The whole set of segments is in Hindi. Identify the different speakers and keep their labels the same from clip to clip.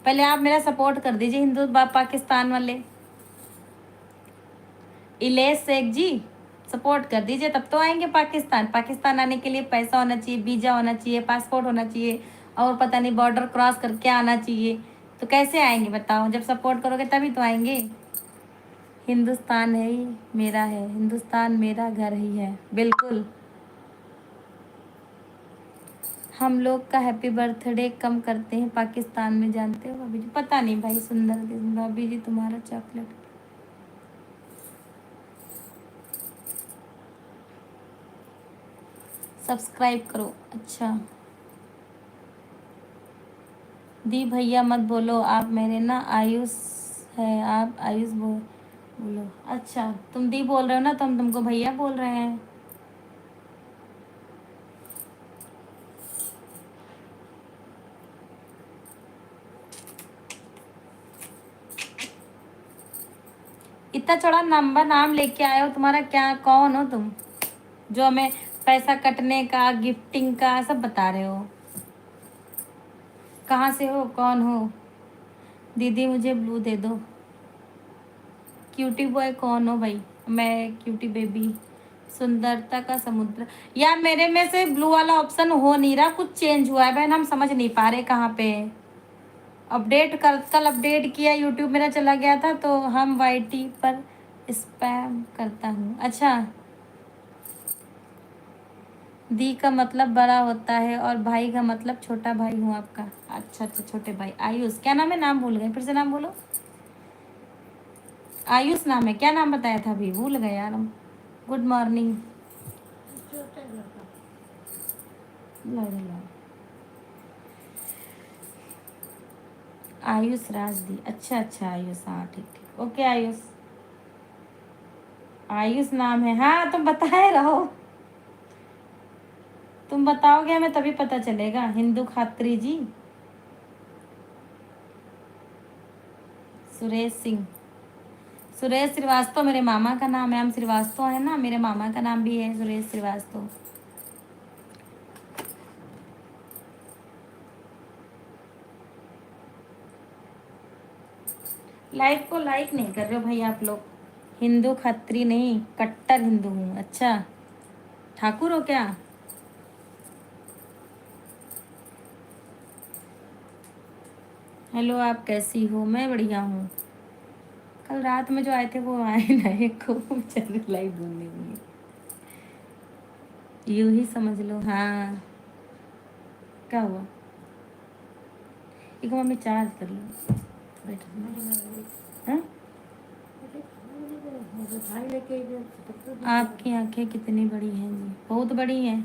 Speaker 1: पहले आप मेरा सपोर्ट कर दीजिए हिंदू पाकिस्तान वाले। इलेश शेख जी सपोर्ट कर दीजिए, तब तो आएंगे पाकिस्तान। पाकिस्तान आने के लिए पैसा होना चाहिए, वीजा होना चाहिए, पासपोर्ट होना चाहिए, और पता नहीं बॉर्डर क्रॉस करके आना चाहिए। तो कैसे आएंगे बताओ? जब सपोर्ट करोगे तभी तो आएंगे। हिंदुस्तान है ही मेरा है, हिंदुस्तान मेरा घर ही है। बिल्कुल। हम लोग का हैप्पी बर्थडे कम करते हैं पाकिस्तान में, जानते हो भाभी जी? पता नहीं भाई। सुंदर भाभी जी तुम्हारा चॉकलेट। सब्सक्राइब करो। अच्छा दी भैया मत बोलो, आप मेरे ना आयुष है, आप आयुष बोलो। अच्छा तुम दी बोल रहे हो ना, तो हम तुमको भैया बोल रहे हैं। इतना चौड़ा लंबा नाम लेके आए हो, तुम्हारा क्या, कौन हो तुम जो हमें पैसा कटने का, गिफ्टिंग का सब बता रहे हो? कहाँ से हो, कौन हो? दीदी मुझे ब्लू दे दो। क्यूटी बॉय कौन हो भाई? मैं क्यूटी बेबी। सुंदरता का समुद्र। यार मेरे में से ब्लू वाला ऑप्शन हो नहीं रहा, कुछ चेंज हुआ है बहन, हम समझ नहीं पा रहे कहाँ पे है। अपडेट कल अपडेट किया, यूट्यूब मेरा चला गया था, तो हम वाईटी पर स्पैम करता हूँ। अच्छा दी का मतलब बड़ा होता है और भाई का मतलब छोटा भाई हूँ आपका। अच्छा अच्छा, छोटे भाई। आयुष क्या नाम है? नाम भूल गए, फिर से नाम बोलो। आयुष नाम है, क्या नाम बताया था अभी? भूल गए यार हम। Good morning. आयुष राजदी। अच्छा अच्छा आयुष, हाँ ठीक ठीक, ओके आयुष। आयुष नाम है, हाँ तुम बताए रहो। तुम बताओगे हमें तभी पता चलेगा। हिंदू खात्री जी। सुरेश सिंह। सुरेश श्रीवास्तव मेरे मामा का नाम है। हम श्रीवास्तव है ना, मेरे मामा का नाम भी है सुरेश श्रीवास्तव। लाइव को लाइक नहीं कर रहे हो भाई आप लोग। हिंदू खत्री नहीं, कट्टर हिंदू हूँ। अच्छा ठाकुर हो क्या? हेलो आप कैसी हो? मैं बढ़िया हूँ। कल रात में जो आए थे वो आए नहीं, खूब चल लाइव ढूंढने में। यूं ही समझ लो। हाँ क्या हुआ? एक मम्मी चार्ज कर लो। हाँ? आपकी आंखें कितनी बड़ी हैं जी? बहुत बड़ी हैं।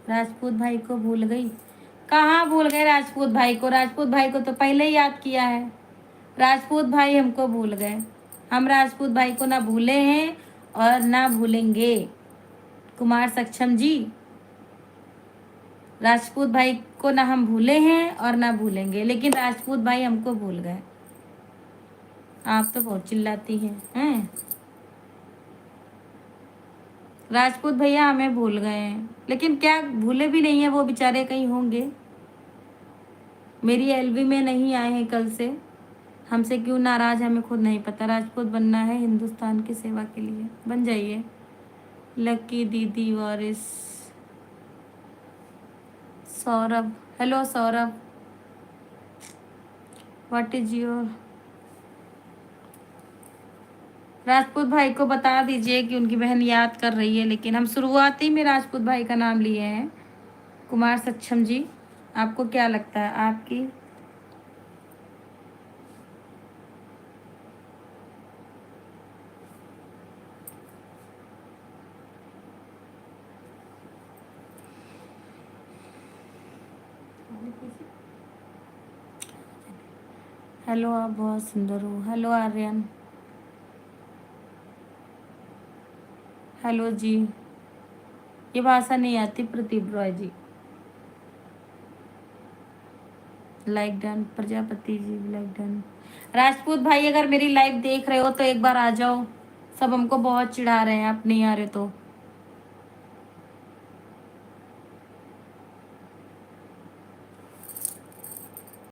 Speaker 1: राजपूत भाई को भूल गई? कहाँ भूल गए राजपूत भाई को? राजपूत भाई को तो पहले ही याद किया है। राजपूत भाई हमको भूल गए। हम राजपूत भाई को ना भूले हैं और ना भूलेंगे। कुमार सक्षम जी, राजपूत भाई को ना हम भूले हैं और ना भूलेंगे, लेकिन राजपूत भाई हमको भूल गए। आप तो बहुत चिल्लाती हैं। राजपूत भैया हमें भूल गए हैं, लेकिन क्या भूले भी नहीं है, वो बेचारे कहीं होंगे। मेरी एलवी में नहीं आए हैं कल से। हमसे क्यों नाराज, हमें खुद नहीं पता। राजपूत बनना है हिंदुस्तान की सेवा के लिए, बन जाइए। लकी दीदी Waris. Saurabh. Hello Saurabh, what is your? Rajput भाई को बता दीजिए कि उनकी बहन याद कर रही है, लेकिन हम शुरुआती में राजपूत भाई का नाम लिए हैं। कुमार सक्षम जी, आपको क्या लगता है? आपकी हेलो, आप बहुत सुंदर हो। हेलो आर्यन। हेलो जी। ये भाषा नहीं आती Pradeep Roy ji. Like done. Prajapati ji like done. Rajput भाई अगर मेरी लाइव देख रहे हो तो एक बार आ जाओ। सब हमको बहुत चिढ़ा रहे हैं, आप नहीं आ रहे तो।